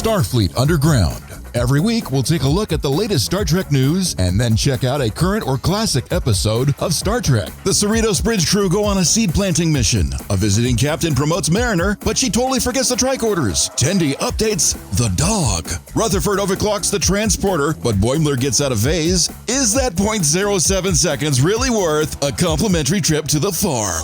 Starfleet Underground. Every week, we'll take a look at the latest Star Trek news and then check out a current or classic episode of Star Trek. The Cerritos bridge crew go on a seed planting mission. A visiting captain promotes Mariner, but she totally forgets the tricorders. Tendi updates the dog. Rutherford overclocks the transporter, but Boimler gets out of phase. Is that 0.07 seconds really worth a complimentary trip to the farm?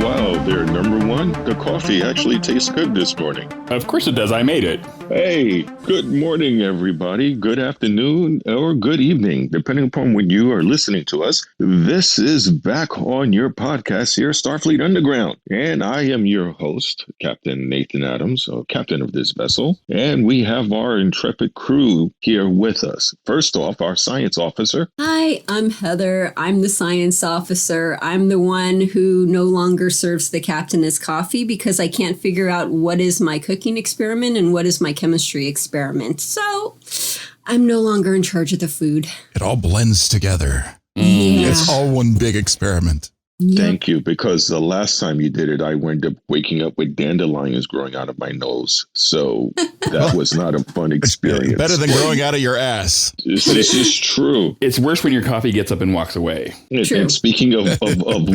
Wow, they're number one. The coffee actually tastes good this morning. Of course it does. I made it. Hey, good morning, everybody. Good afternoon or good evening, depending upon when you are listening to us. This is back on your podcast here, Starfleet Underground. And I am your host, Captain Nathan Adams, captain of this vessel. And we have our intrepid crew here with us. First off, our science officer. Hi, I'm Heather. I'm the science officer. I'm the one who no longer serves the captain his coffee because I can't figure out what is my cooking experiment and what is my chemistry experiment. So I'm no longer in charge of the food. It all blends together. Yeah. It's all one big experiment. Yep. Thank you, because the last time you did it, I wound up waking up with dandelions growing out of my nose. So that was not a fun experience. Better than growing out of your ass. This is true. It's worse when your coffee gets up and walks away. And speaking of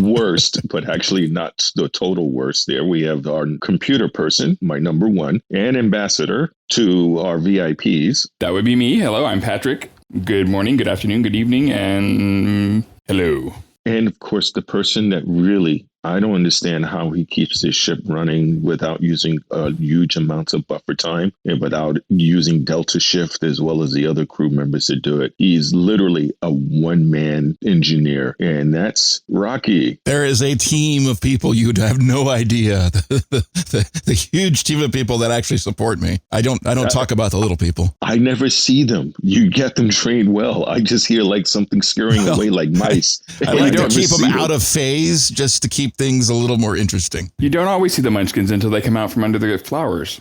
worst, but actually not the total worst there, we have our computer person, my number one, and ambassador to our VIPs. That would be me. Hello, I'm Patrick. Good morning, good afternoon, good evening, and hello. And of course, the person that really, I don't understand how he keeps his ship running without using huge amounts of buffer time and without using Delta shift as well as the other crew members to do it. He's literally a one-man engineer, and that's Rocky. There is a team of people you'd have no idea. The huge team of people that actually support me. I don't talk about the little people. I never see them. You get them trained well. I just hear like something scurrying away like mice. I like to keep them out of phase just to keep things a little more interesting. You don't always see the munchkins until they come out from under the flowers.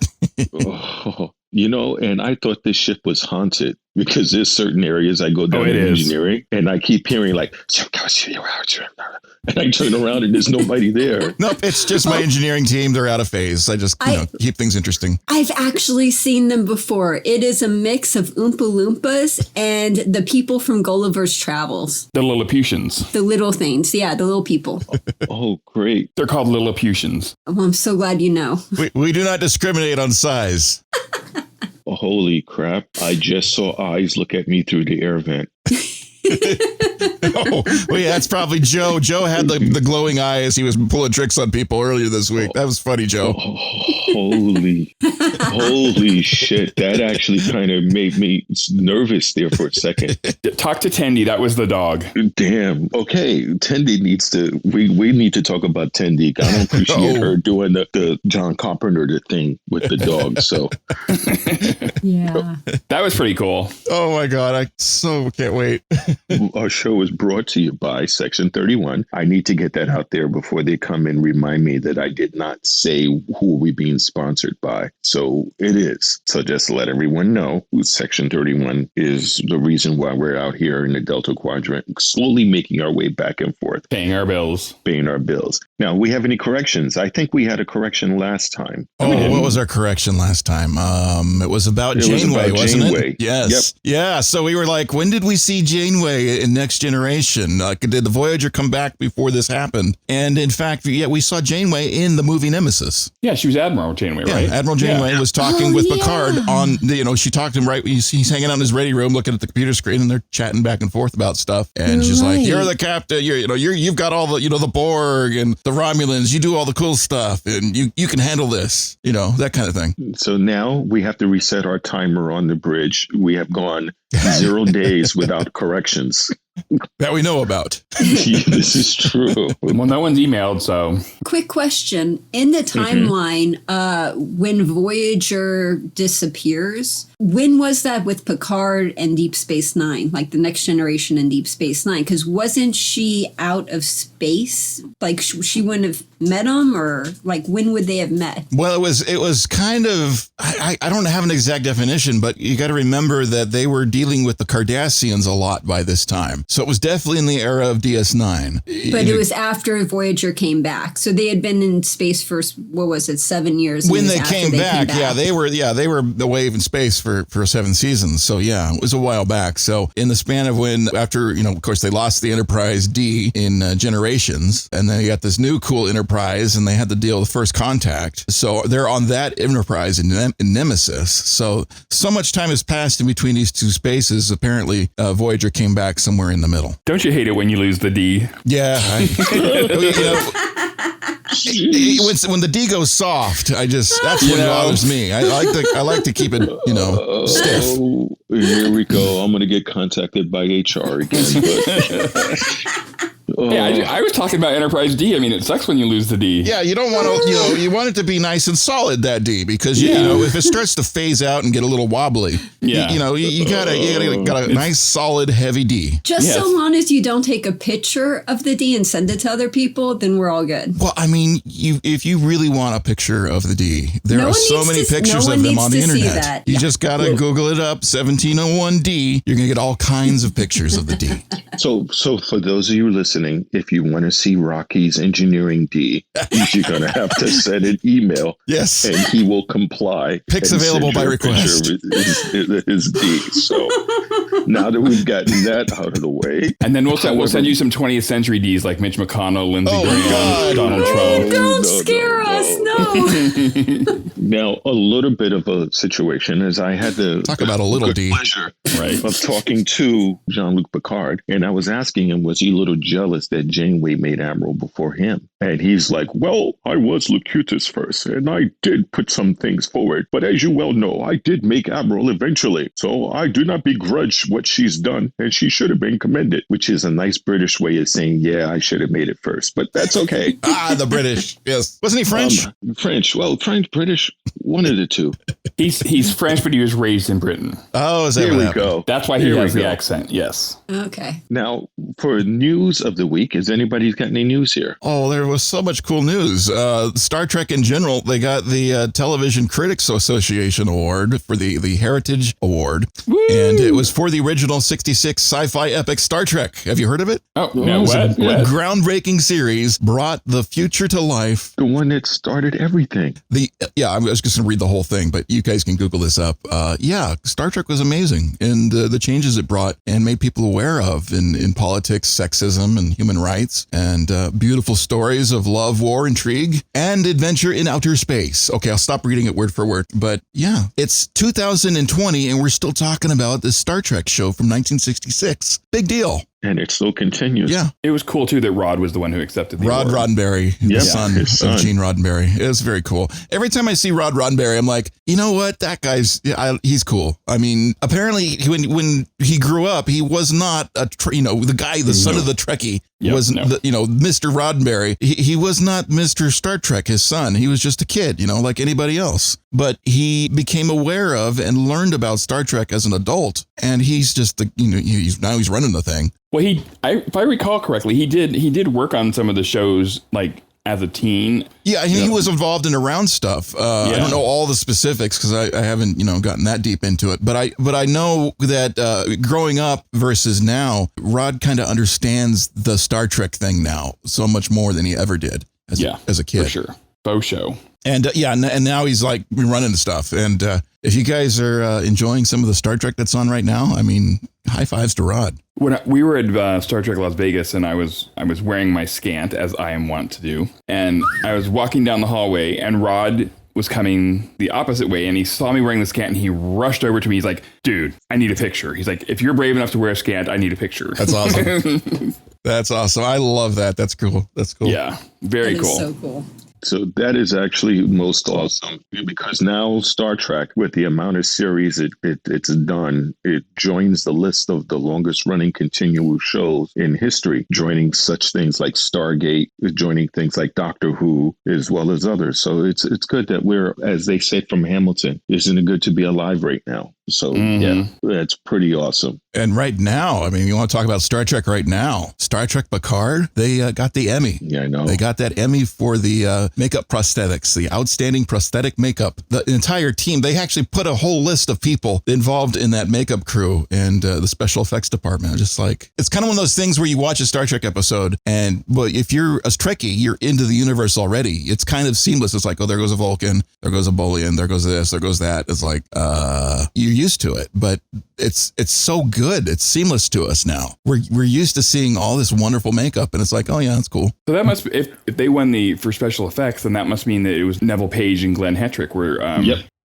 Oh, and I thought this ship was haunted because there's certain areas I go down in engineering and I keep hearing like, and I turn around and there's nobody there. Nope, it's just my engineering team. They're out of phase. I just keep things interesting. I've actually seen them before. It is a mix of Oompa Loompas and the people from Gulliver's Travels. The Lilliputians. The little things. Yeah, the little people. Oh, great. They're called Lilliputians. Well, I'm so glad you know. We do not discriminate on size. Oh, holy crap. I just saw eyes look at me through the air vent. Oh, well, yeah, that's probably Joe. Joe had the glowing eye as he was pulling tricks on people earlier this week. That was funny, Joe. Oh, holy shit. That actually kind of made me nervous there for a second. Talk to Tendi. That was the dog. Damn. Okay. Tendi needs to, we need to talk about Tendi. I don't appreciate her doing the John Carpenter thing with the dog. So. Yeah. That was pretty cool. Oh my God. I so can't wait. Our show is brought to you by Section 31. I need to get that out there before they come and remind me that I did not say who are we being sponsored by. So it is. So just to let everyone know, Section 31 is the reason why we're out here in the Delta Quadrant, slowly making our way back and forth. Paying our bills. Now, we have any corrections? I think we had a correction last time. Oh, what was our correction last time? It was about Janeway, wasn't it? Yes. Yep. Yeah. So we were like, when did we see Janeway in Next Generation? Did the Voyager come back before this happened? And in fact, we saw Janeway in the movie Nemesis. Yeah, she was Admiral Janeway, right? Admiral Janeway was talking with Picard on, she talked to him right. He's hanging out in his ready room looking at the computer screen and they're chatting back and forth about stuff. And she's like, you're the captain. You've got all the, the Borg and the Romulans. You do all the cool stuff and you can handle this, that kind of thing. So now we have to reset our timer on the bridge. We have gone 0 days without corrections. That we know about. Yeah, this is true. Well, no one's emailed, so. Quick question. In the timeline, when Voyager disappears, when was that with Picard and Deep Space Nine? Like the Next Generation and Deep Space Nine? Because wasn't she out of space? Like she wouldn't have met him, or like when would they have met? Well, it was kind of, I don't have an exact definition, but you got to remember that they were dealing with the Cardassians a lot by this time. So it was definitely in the era of DS9. But it was after Voyager came back. So they had been in space for, 7 years? When they came back, they were away in space for 7 seasons. So yeah, it was a while back. So in the span of when, after, of course, they lost the Enterprise D in Generations, and then they got this new cool Enterprise, and they had to deal with First Contact. So they're on that Enterprise in Nemesis. So much time has passed in between these two spaces. Apparently, Voyager came back somewhere in the middle. Don't you hate it when you lose the D? Yeah. When the D goes soft, that's what bothers me. I like to keep it, stiff. Oh, here we go. I'm going to get contacted by HR again. Yeah, I was talking about Enterprise D. I mean, it sucks when you lose the D. Yeah, you don't want to, you want it to be nice and solid, that D, because if it starts to phase out and get a little wobbly, you got a nice, solid, heavy D. Just so long as you don't take a picture of the D and send it to other people, then we're all good. Well, I mean, if you really want a picture of the D, there are so many pictures of them on the internet. You just got to Google it up, 1701D. You're going to get all kinds of pictures of the D. So for those of you listening, if you want to see Rocky's engineering D, you're going to have to send an email. Yes. And he will comply. Pics available by request. His D. So now that we've gotten that out of the way. And then we'll send you some 20th century Ds like Mitch McConnell, Lindsey Graham, Donald Trump. Don't scare us. No. Now, a little bit of a situation is I had the talk about a little D. pleasure of talking to Jean-Luc Picard. And I was asking him, was he a little jealous that Janeway made Admiral before him? And he's like, well, I was Locutus first, and I did put some things forward. But as you well know, I did make Admiral eventually. So I do not begrudge what she's done, and she should have been commended, which is a nice British way of saying, yeah, I should have made it first. But that's okay. The British. Yes. Wasn't he French? French. Well, French, British, one of the two. He's French, but he was raised in Britain. Oh, is that Here what we happened? go. That's why he has the accent. Yes. Okay. Now, for news of the week, has anybody got any news here? Oh, there was so much cool news. Star Trek in general, they got the Television Critics Association Award for the Heritage Award. Woo! And it was for the original 66 sci-fi epic Star Trek. Have you heard of it? Oh, no. What? A groundbreaking series brought the future to life. The one that started everything. I was just going to read the whole thing, but you guys can Google this up. Star Trek was amazing. And the changes it brought and made people aware of in politics, sexism, and human rights, and beautiful stories of love, war, intrigue, and adventure in outer space. Okay, I'll stop reading it word for word. But yeah, it's 2020, and we're still talking about this Star Trek show from 1966. Big deal. And it still continues. Yeah. It was cool, too, that Rod was the one who accepted the award. Roddenberry, the son of Gene Roddenberry. It was very cool. Every time I see Rod Roddenberry, I'm like, you know what? That guy's, he's cool. I mean, apparently when he grew up, he was not the guy, the son of the Trekkie. Mr. Roddenberry. He was not Mr. Star Trek, his son. He was just a kid, like anybody else. But he became aware of and learned about Star Trek as an adult. And he's just he's running the thing. Well, if I recall correctly, he did work on some of the shows like as a teen. Yeah, he was involved in around stuff. I don't know all the specifics because I haven't gotten that deep into it. But I know that growing up versus now, Rod kind of understands the Star Trek thing now so much more than he ever did as a kid. For sure. Faux show. And and now he's like running stuff. And if you guys are enjoying some of the Star Trek that's on right now, I mean, high fives to Rod. When we were at Star Trek Las Vegas, and I was wearing my Skant, as I am wont to do, and I was walking down the hallway, and Rod was coming the opposite way, and he saw me wearing the Skant, and he rushed over to me. He's like, dude, I need a picture. He's like, if you're brave enough to wear a Skant, I need a picture. That's awesome. That's awesome. I love that. That's cool. That's cool. Yeah, very cool. So cool. So that is actually most awesome because now Star Trek, with the amount of series it's done, it joins the list of the longest running continual shows in history, joining such things like Stargate, joining things like Doctor Who, as well as others. So it's good that we're, as they said from Hamilton, isn't it good to be alive right now? So yeah, that's pretty awesome. And right now, I mean, you want to talk about Star Trek right now? Star Trek Picard, they got the Emmy. Yeah, I know. They got that Emmy for the makeup prosthetics, the outstanding prosthetic makeup. The entire team, they actually put a whole list of people involved in that makeup crew and the special effects department. Just like, it's kind of one of those things where you watch a Star Trek episode and, well, if you're a Trekkie, you're into the universe already. It's kind of seamless. It's like, oh, there goes a Vulcan, there goes a Bolian, there goes this, there goes that. It's like, you're used to it, but it's so good. It's seamless to us now. We're used to seeing all this wonderful makeup, and it's like, oh yeah, that's cool. So that must, if they won for special effects, then that must mean that it was Neville Page and Glenn Hetrick were.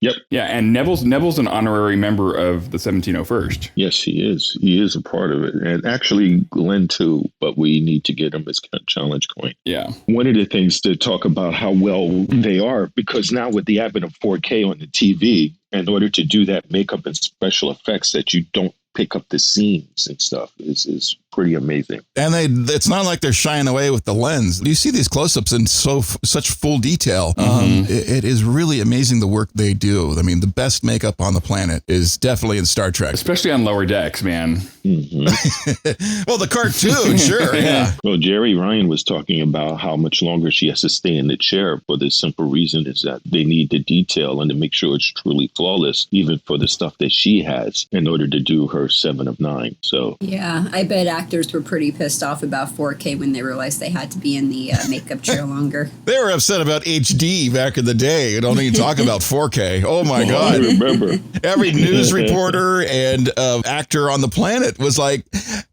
Yep. Yeah, and Neville's an honorary member of the 1701st. Yes, he is. He is a part of it. And actually, Glenn too, but we need to get him his challenge coin. Yeah. One of the things to talk about how well they are, because now with the advent of 4K on the TV, in order to do that makeup and special effects that you don't pick up the seams and stuff is pretty amazing. And it's not like they're shying away with the lens. You see these close-ups in such full detail. It is really amazing the work they do. I mean, the best makeup on the planet is definitely in Star Trek. Especially on lower decks, man. Well, the cartoon, sure, yeah. Well, Jeri Ryan was talking about how much longer she has to stay in the chair for the simple reason is that they need the detail and to make sure it's truly flawless, even for the stuff that she has, in order to do her 7 of 9. So yeah, I bet actors were pretty pissed off about 4K when they realized they had to be in the makeup chair longer. They were upset about HD back in the day. Don't even talk about 4K. Oh my God. I remember. Every news reporter and actor on the planet was like,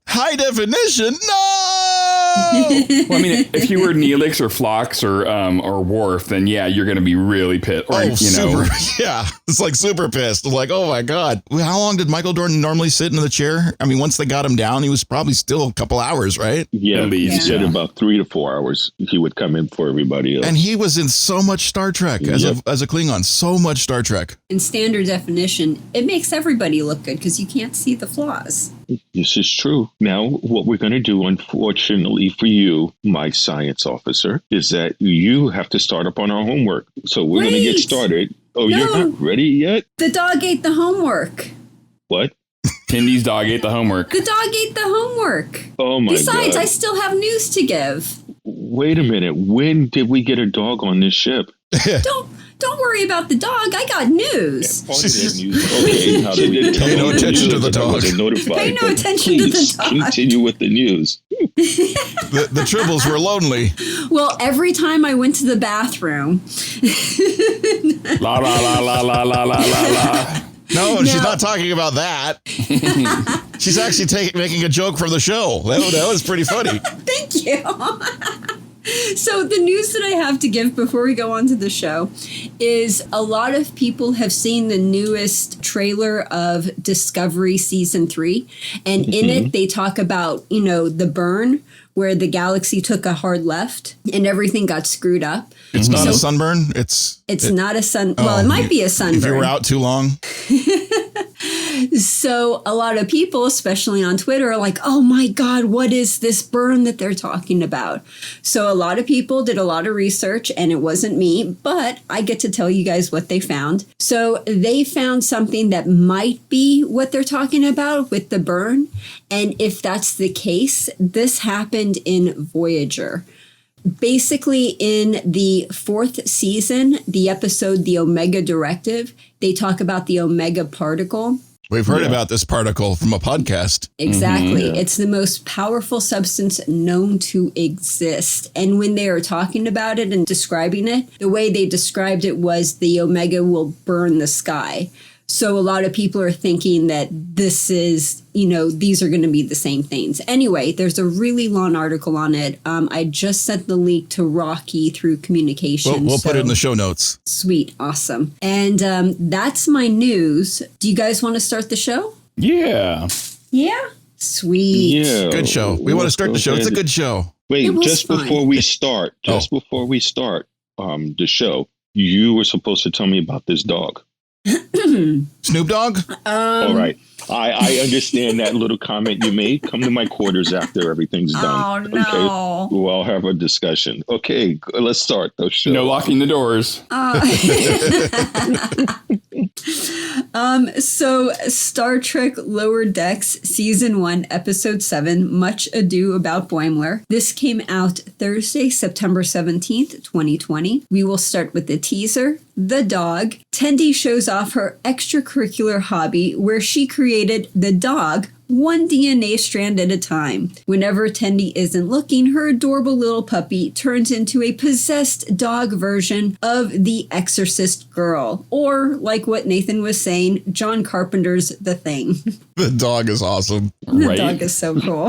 high definition? No! Well, I mean, if you were Neelix or Phlox or Worf, then yeah, you're going to be really pissed. Or, yeah, it's like super pissed. Like, oh my God. How long did Michael Dorn normally sit in the chair? I mean, once they got him down, he was probably still a couple hours, right? Yeah, at least. He said about 3 to 4 hours he would come in for everybody else. And he was in so much Star Trek as a Klingon, so much Star Trek. In standard definition, it makes everybody look good because you can't see the flaws. This is true. Now, what we're going to do, unfortunately for you, my science officer, is that you have to start up on our homework. So we're going to get started. Oh, no. You're not ready yet? The dog ate the homework. What? Tendi's dog ate the homework. The dog ate the homework. Oh, my God. Besides, I still have news to give. Wait a minute. When did we get a dog on this ship? Don't worry about the dog. I got news. Okay, how did we pay no attention to the dog? Pay no attention to the dog. Continue with the news. The Tribbles were lonely. Well, every time I went to the bathroom. La la la la la la la la. No, she's not talking about that. She's actually making a joke from the show. That was pretty funny. Thank you. So the news that I have to give before we go on to the show is a lot of people have seen the newest trailer of Discovery Season 3. And in it, they talk about, the burn where the galaxy took a hard left and everything got screwed up. It's not a sunburn. It's not a sun. Well, it might be a sunburn. If you were out too long. So a lot of people, especially on Twitter, are like, oh my God, what is this burn that they're talking about? So a lot of people did a lot of research, and it wasn't me, but I get to tell you guys what they found. So they found something that might be what they're talking about with the burn. And if that's the case, this happened in Voyager. Basically, in the 4th season, the episode The Omega Directive, they talk about the Omega particle. We've heard about this particle from a podcast. Exactly. It's the most powerful substance known to exist. And when they are talking about it and describing it, the way they described it was the Omega will burn the sky. So a lot of people are thinking that this is, these are going to be the same things. Anyway, there's a really long article on it. I just sent the link to Rocky through communication. We'll put it in the show notes. Sweet. Awesome. And that's my news. Do you guys want to start the show? Yeah. Yeah? Sweet. Yeah. Good show. We want to start the show. It's a good show. Wait, before we start the show, you were supposed to tell me about this dog. Snoop Dogg? All right. I understand that little comment you made. Come to my quarters after everything's done. Oh, no. Okay? We'll have a discussion. Okay, let's start the show. No locking the doors. So Star Trek Lower Decks Season 1, Episode 7, Much Ado About Boimler. This came out Thursday, September 17th, 2020. We will start with the teaser. The dog. Tendi shows off her extracurricular hobby where she created the dog one DNA strand at a time. Whenever Tendi isn't looking, her adorable little puppy turns into a possessed dog version of the Exorcist girl. Or, like what Nathan was saying, John Carpenter's The Thing. The dog is awesome. The dog is so cool.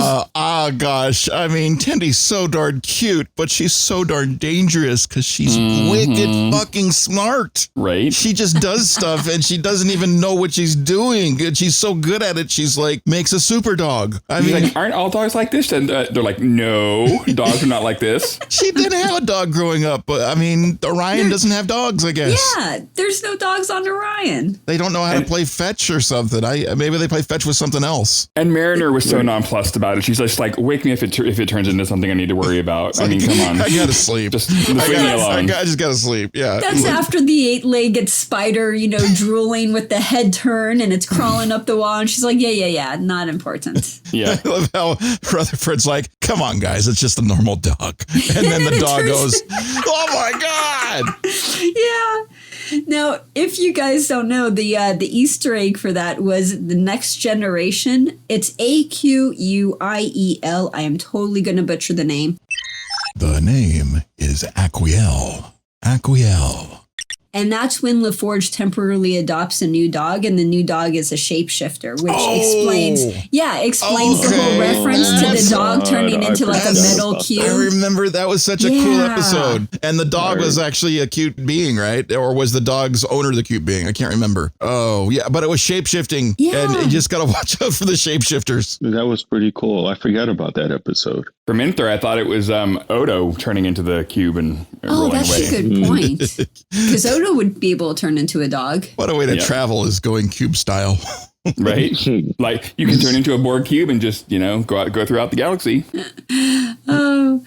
Gosh. I mean, Tendi's so darn cute, but she's so darn dangerous because she's wicked fucking smart. Right. She just does stuff and she doesn't even know what she's doing. And she's so good at it. She's like, makes a super dog. I mean, like, aren't all dogs like this? And they're like, no, dogs are not like this. She didn't have a dog growing up. But I mean, Orion doesn't have dogs, I guess. Yeah, there's no dogs on Orion. They don't know how to play fetch or something. Maybe they play fetch with something else. And Mariner was so nonplussed about it. She's just like, wake me if it turns into something I need to worry about. I mean, come on. I gotta sleep. Just leave me alone. I just gotta sleep. Yeah. That's after the 8-legged spider, drooling with the head turn and it's crawling up the wall. And she's like, yeah, not important. Yeah. I love how Rutherford's like, come on, guys, it's just a normal dog. And then the dog goes, oh my God. Yeah. Now, if you guys don't know, the Easter egg for that was The Next Generation. It's Aquiel. I am totally going to butcher the name. The name is Aquiel. Aquiel. And that's when LaForge temporarily adopts a new dog, and the new dog is a shapeshifter, which explains the whole reference to the dog turning into like a metal cube. I remember that was such a cool episode. And the dog was actually a cute being, right? Or was the dog's owner the cute being? I can't remember. Oh, yeah, but it was shapeshifting. Yeah. And you just got to watch out for the shapeshifters. That was pretty cool. I forgot about that episode. For a minute there, I thought it was Odo turning into the cube and rolling away. That's a good point. Because Odo would be able to turn into a dog. What a way to travel is going cube style. Right? Like you can turn into a Borg cube and just, go throughout the galaxy. Oh,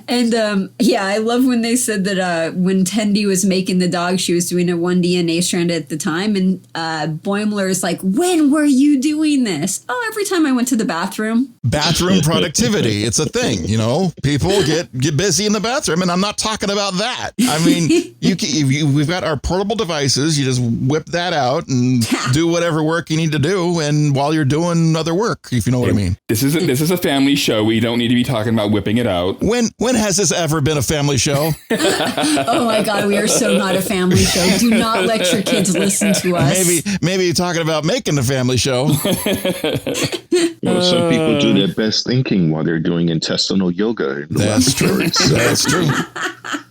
and I love when they said that when Tendi was making the dog, she was doing a one DNA strand at the time. And Boimler is like, when were you doing this? Oh, every time I went to the bathroom. Bathroom productivity. It's a thing, people get busy in the bathroom. And I'm not talking about that. I mean, we've got our portable devices. You just whip that out and do whatever work you need to do. And while you're doing other work, if you know what I mean. This is a family show. We don't need to be talking about whipping it out. When has this ever been a family show? Oh my God, we are so not a family show. Do not let your kids listen to us. Maybe you're talking about making a family show. Some people do their best thinking while they're doing intestinal yoga. That's true. That's true.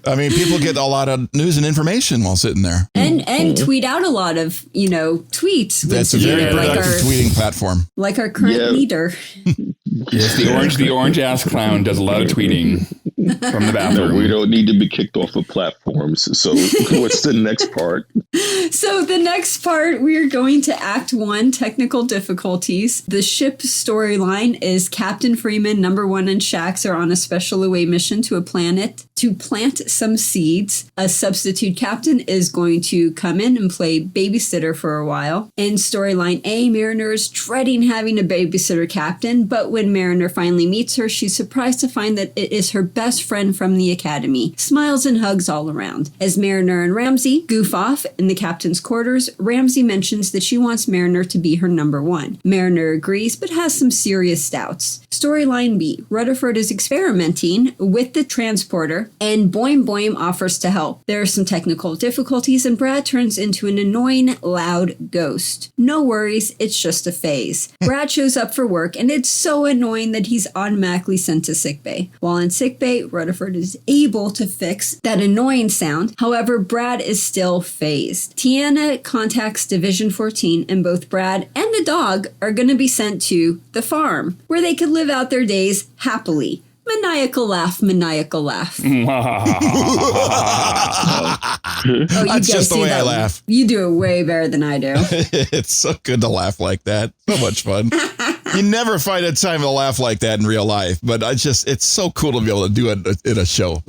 I mean, people get a lot of news and information while sitting there. And tweet out a lot of, tweets. That's a very productive tweeting platform. Like our current leader. Yes, the orange ass clown does a lot of tweeting from the bathroom. No, we don't need to be kicked off of platforms. So what's the next part? So the next part, we're going to Act 1, Technical Difficulties. The ship storyline is Captain Freeman, number 1, and Shax are on a special away mission to a planet to plant some seeds. A substitute captain is going to come in and play babysitter for a while. In storyline A, Mariner is dreading having a babysitter captain, but when Mariner finally meets her, she's surprised to find that it is her best friend from the academy. Smiles and hugs all around. As Mariner and Ramsey goof off in the captain's quarters, Ramsey mentions that she wants Mariner to be her number 1. Mariner agrees, but has some serious doubts. Storyline B, Rutherford is experimenting with the transporter, and Boim offers to help. There are some technical difficulties, and Brad turns into an annoying, loud ghost. No worries, it's just a phase. Brad shows up for work, and it's so annoying that he's automatically sent to sickbay. While in sickbay, Rutherford is able to fix that annoying sound. However, Brad is still phased. Tiana contacts Division 14, and both Brad and the dog are going to be sent to the farm, where they could live out their days happily. Maniacal laugh, maniacal laugh. That's just the way I laugh. You do it way better than I do. It's so good to laugh like that. So much fun. You never find a time to laugh like that in real life, but it's so cool to be able to do it in a show,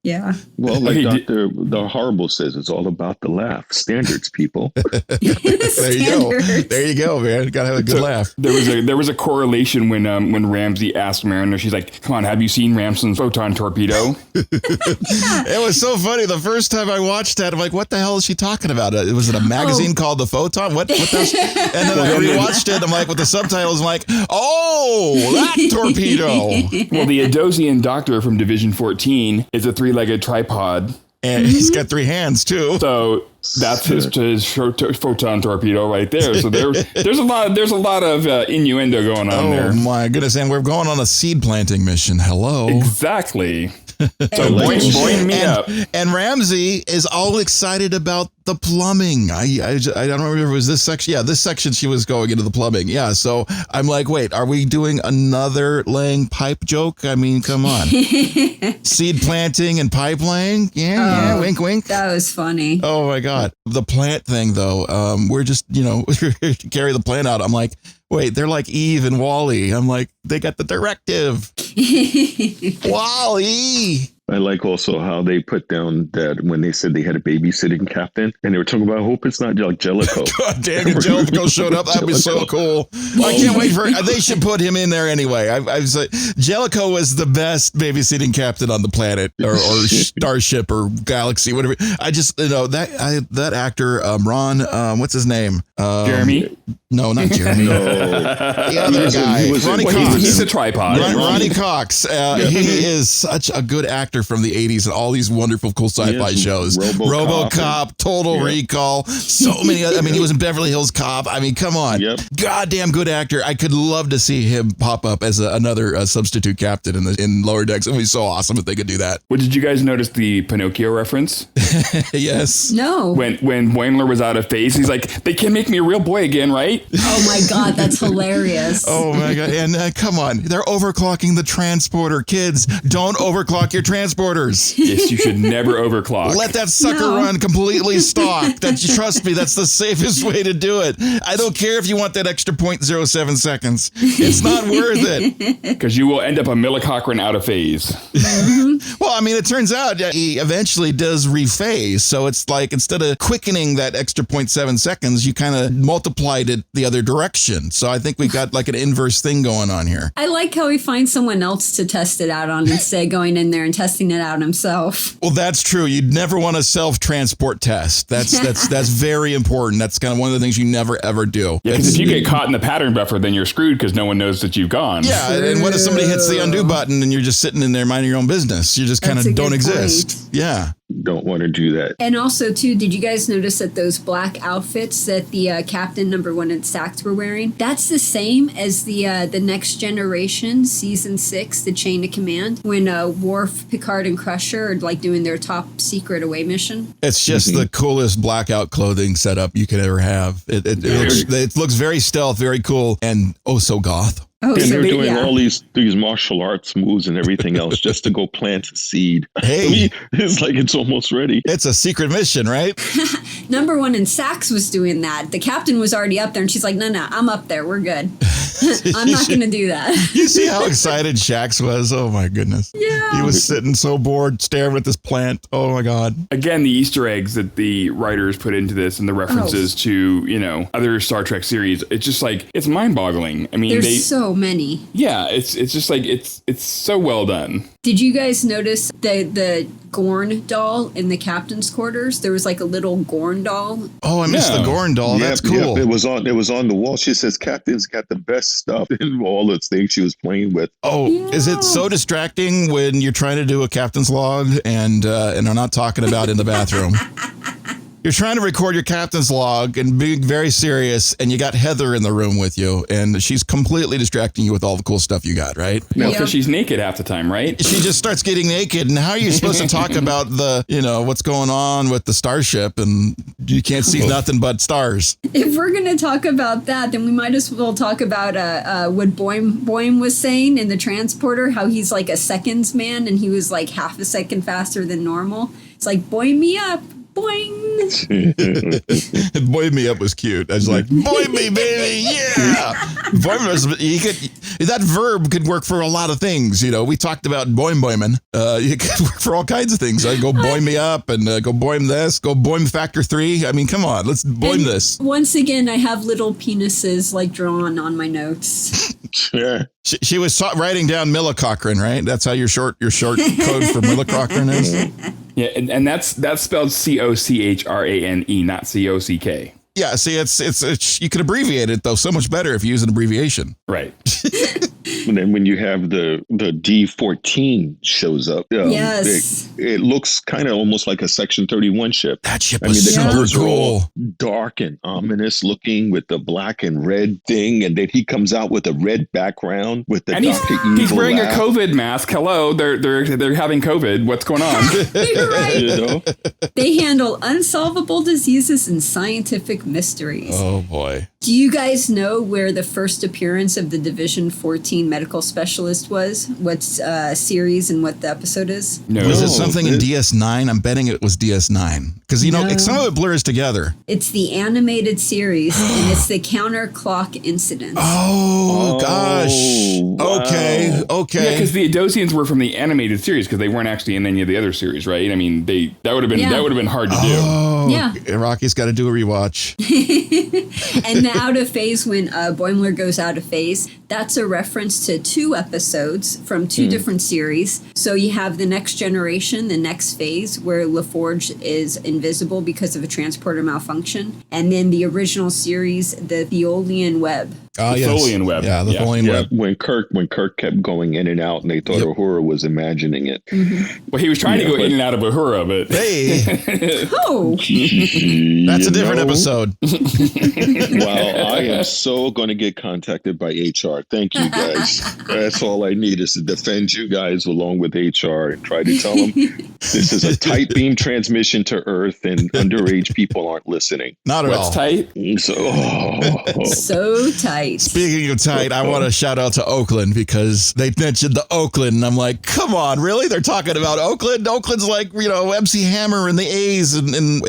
Yeah. Well, like Okay, Dr. The Horrible says, it's all about the laugh. Standards, people. There you go. There you go, man. Gotta have a good laugh. There was a correlation when Ramsey asked Mariner, she's like, "Come on, have you seen Ramson's Photon Torpedo?" It was so funny. The first time I watched that, I'm like, what the hell is she talking about? Was it a magazine called The Photon? What the And then I rewatched it. I'm like, with the subtitles, I'm like, oh, that torpedo. Well, the Adosian doctor from Division 14 is a three-legged tripod. And he's got 3 hands, too. So that's his photon torpedo right there. So there's a lot of innuendo going on there. Oh, my goodness. And we're going on a seed planting mission. Hello. Exactly. So Boim Me Up. And Ramsey is all excited about the plumbing. I don't remember if it was this section. Yeah, this section she was going into the plumbing. Yeah, so I'm like, wait, are we doing another laying pipe joke? I mean, come on. Seed planting and pipe laying? Yeah, wink, wink. That was funny. Oh, my God. The plant thing, though, we're just, carry the plant out. I'm like, wait, they're like Eve and Wally. I'm like, they got the directive. Wally. I like also how they put down that when they said they had a babysitting captain and they were talking about, I hope it's not Jellico. God damn it, Jellico showed up. That'd be so cool. I can't wait for they should put him in there anyway. I was like, Jellico was the best babysitting captain on the planet or starship or galaxy, whatever. I just, that actor, Ron, what's his name? Jeremy? No, not Jeremy. No. The other guy. Ronnie Cox. He's a tripod. Ronnie Cox. He is such a good actor from the 80s and all these wonderful, cool sci-fi shows. RoboCop, Total Recall, so many. He was in Beverly Hills Cop. I mean, come on. Yep. Goddamn good actor. I could love to see him pop up as another substitute captain in Lower Decks. It would be so awesome if they could do that. Well, did you guys notice the Pinocchio reference? Yes. No. When Boimler was out of phase, he's like, they can make me a real boy again, right? Oh my God, that's hilarious. Oh my God. And come on, they're overclocking the transporter. Kids, don't overclock your transporters. Yes, you should never overclock. Let that sucker run completely stock. Trust me, that's the safest way to do it. I don't care if you want that extra 0.07 seconds. It's not worth it. Because you will end up a millicochran out of phase. Well, it turns out he eventually does rephase. So it's like instead of quickening that extra 0.7 seconds, you kind of multiplied it the other direction. So I think we got like an inverse thing going on here. I like how he finds someone else to test it out on instead of going in there and testing it out himself. Well, that's true. You'd never want to self-transport test. That's very important. That's kind of one of the things you never, ever do. Yeah, because if you get caught in the pattern buffer, then you're screwed because no one knows that you've gone. Yeah, and what if somebody hits the undo button and you're just sitting in there minding your own business? You just kind of don't exist. Point. Yeah. Don't want to do that. And also, too, did you guys notice that those black outfits that the captain number 1 and Sachs were wearing, that's the same as the Next Generation season 6, the Chain of Command, when Worf, Picard, and Crusher are like doing their top secret away mission? It's just the coolest blackout clothing setup you could ever have. It looks very stealth, very cool, and so goth. Oh, And so they're doing yeah. all these martial arts moves and everything else just to go plant a seed. Hey. It's like it's almost ready. It's a secret mission, right? Number 1 and Sachs was doing that. The captain was already up there, and she's like, no, I'm up there. We're good. I'm not going to do that. You see how excited Shax was? Oh, my goodness. Yeah. He was sitting so bored, staring at this plant. Oh, my God. Again, the Easter eggs that the writers put into this and the references to, other Star Trek series, it's just like, it's mind-boggling. There's so many. Yeah, it's just like, it's so well done. Did you guys notice the Gorn doll in the captain's quarters? There was like a little Gorn doll. Oh, I missed the Gorn doll. That's cool. Yep, it was on the wall. She says Captain's got the best stuff in all the things she was playing with. Oh, is it so distracting when you're trying to do a captain's log and I'm not talking about in the bathroom? You're trying to record your captain's log and being very serious, and you got Heather in the room with you, and she's completely distracting you with all the cool stuff you got, right? Well, because she's naked half the time, right? She just starts getting naked, and how are you supposed to talk about what's going on with the starship, and you can't see nothing but stars? If we're going to talk about that, then we might as well talk about what Boim was saying in the transporter, how he's like a seconds man, and he was like half a second faster than normal. It's like, Boim Me Up. Boing. Boim Me Up was cute. I was like, boim me, baby, yeah. Boimler's, that verb could work for a lot of things. You know, we talked about boiming. It could work for all kinds of things. Go boim me up and go boim this, go boim factor 3. I mean, come on, let's boim this. Once again, I have little penises like drawn on my notes. Yeah. She was writing down Millicochran, right? That's how your short code for Millicochran is. Yeah, and that's spelled Cochrane, not Cock. Yeah, see, it's you can abbreviate it though so much better if you use an abbreviation. Right. And then when you have the D14 shows up, yes, it looks kind of almost like a Section 31 ship. That ship was the super colors are cool. all dark and ominous looking with the black and red thing, and then he comes out with a red background with the Dr. Evil he's wearing laugh. a COVID mask. Hello, they're having COVID. What's going on? You're right. You know? They handle unsolvable diseases and scientific mysteries. Oh boy. Do you guys know where the first appearance of the Division 14 medical specialist was? What series and what the episode is? No. Was it something in DS9? I'm betting it was DS9. Because, you know, No. some of it blurs together. It's the animated series, and it's the counterclock incident. Oh, gosh. Wow. Okay. Yeah, because the Adosians were from the animated series because they weren't actually in any of the other series, right? I mean, that would have been hard to do. Oh, Yeah. Rocky's got to do a rewatch. And the out of phase, when Boimler goes out of phase, that's a reference to 2 episodes from 2 different series. So you have the Next Generation, the next phase, where LaForge is invisible because of a transporter malfunction. And then the original series, the Tholian Web. Oh, The yes. Tholian web. Yeah, the Yeah. Tholian Yeah, web. when Kirk kept going in and out, and they thought Uhura was imagining it. Well, he was trying to go in and out of Uhura, but Hey, Oh, that's a different episode. Wow, I am so going to get contacted by HR. Thank you, guys. That's all I need is to defend you guys along with HR and try to tell them this is a tight beam transmission to Earth, and underage people aren't listening. Not at what's all. tight? So, so tight. Speaking of tight, I want to shout out to Oakland because they mentioned the Oakland, and I'm like, come on, really? They're talking about Oakland? Oakland's like, you know, MC Hammer and the A's and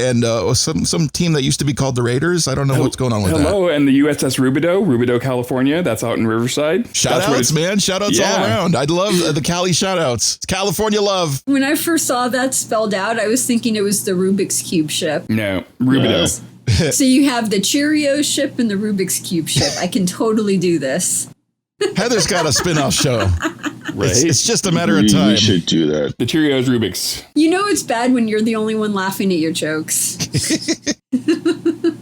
some team that used to be called the Raiders. I don't know what's going on with that. Hello, and the USS Rubidoux, California. That's out in Riverside. Shout outs, man. Shout outs all around. I love the Cali shout outs. It's California love. When I first saw that spelled out, I was thinking it was the Rubik's Cube ship. No, Rubidoux. So you have the Cheerios ship and the Rubik's Cube ship. I can totally do this. Heather's got a spin-off show. Right? It's just a matter of time. we should do that. The Cheerios Rubik's. You know it's bad when you're the only one laughing at your jokes.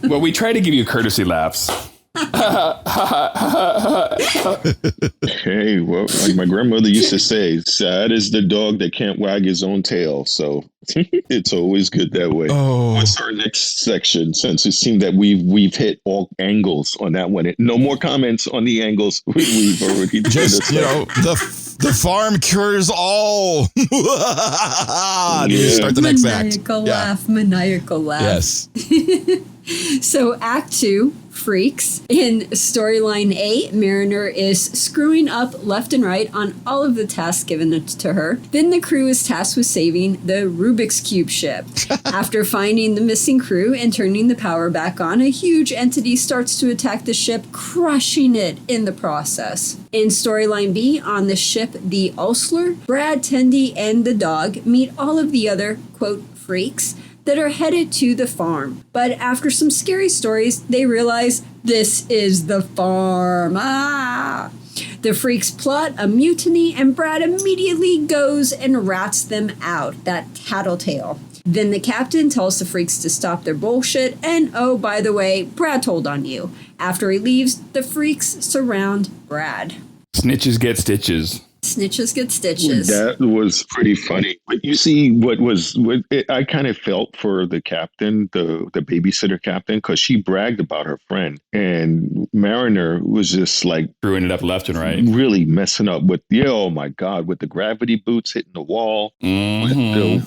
Well, we try to give you courtesy laughs. Hey, well, like my grandmother used to say, sad is the dog that can't wag his own tail. So it's always good that way. Oh. What's our next section? Since it seemed that we've hit all angles on that one. No more comments on the angles. We've already did Just, you know, the farm cures all. Start the next act. Maniacal laugh, maniacal laugh. Yes. So Act 2, Freaks. In Storyline 8, Mariner is screwing up left and right on all of the tasks given to her. Then the crew is tasked with saving the Rubik's Cube ship. After finding the missing crew and turning the power back on, a huge entity starts to attack the ship, crushing it in the process. In Storyline B, on the ship the Ulster, Brad, Tendi, and the dog meet all of the other, quote, freaks that are headed to the farm. But after some scary stories, they realize this is the farm. The freaks plot a mutiny, and Brad immediately goes and rats them out, that tattletale. Then the captain tells the freaks to stop their bullshit, and oh, by the way, Brad told on you. After he leaves, the freaks surround Brad. Snitches get stitches. Snitches get stitches. That was pretty funny. But you see, I kind of felt for the captain, the babysitter captain, because she bragged about her friend, and Mariner was just like Screwing it up left and right. really messing up with oh my god, with the gravity boots hitting the wall,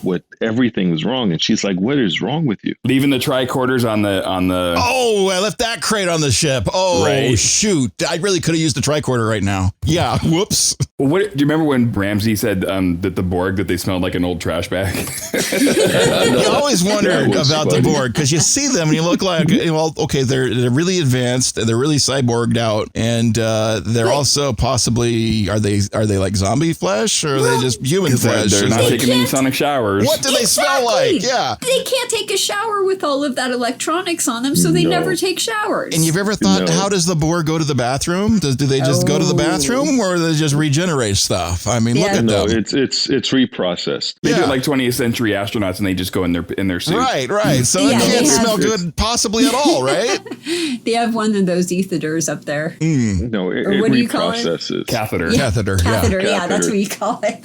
with everything was wrong, and she's like, "What is wrong with you?" Leaving the tricorders on the. Oh, I left that crate on the ship. Oh, Right. shoot. I really could have used the tricorder right now. Yeah. Whoops. Well, Do you remember when Ramsey said that the Borg, that they smelled like an old trash bag? You always wondered about the Borg because you see them and you look like, well, okay, they're really advanced and they're really cyborged out, and they're also possibly are they like zombie flesh or are they just human flesh? They're not taking any sonic showers. What do they smell like? Yeah, they can't take a shower with all of that electronics on them, so they never take showers. And you've ever thought, how does the Borg go to the bathroom? Do they just go to the bathroom, or do they just regenerate stuff? I mean, look at them. It's reprocessed. They do it like 20th century astronauts, and they just go in their suit. Right. So it can't smell good possibly at all, right? They have one of those ethers up there. No, it reprocesses. Catheter. Catheter. Yeah, that's what you call it.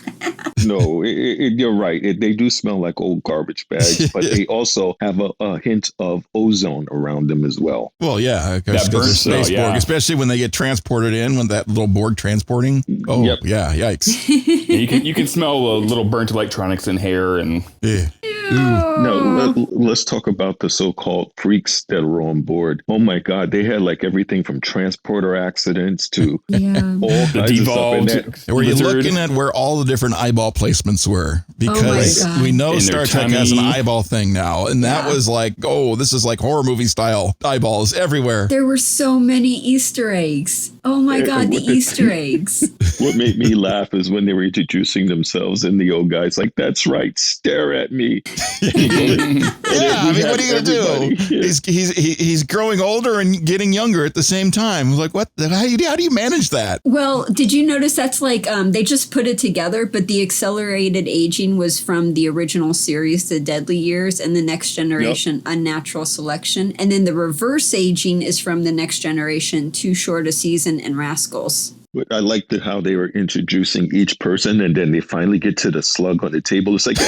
No, you're right. They do smell like old garbage bags, but they also have a hint of ozone around them as well. Well, yeah, because the space Borg, especially when they get transported in, when that little Borg transporting. Oh, yeah, yikes. You can smell little burnt electronics in hair and. Yeah. No, let's talk about the so-called freaks that were on board. Oh my God, they had like everything from transporter accidents to all kinds of stuff. Were you looking at where all the different eyeball placements were? Because we know Star Trek has an eyeball thing now, and that was like, this is like horror movie style eyeballs everywhere. There were so many Easter eggs. Oh my God, the Easter eggs. What made me laugh is when they were introducing themselves and the old guy's like, that's right, stare at me. I mean, what are you going to do? He's growing older and getting younger at the same time. Like, what? How do you manage that? Well, did you notice that's like they just put it together, but the accelerated aging was from the original series, The Deadly Years, and The Next Generation, Unnatural Selection. And then the reverse aging is from The Next Generation, Too Short a Season, and Rascals. I liked how they were introducing each person, and then they finally get to the slug on the table. It's like,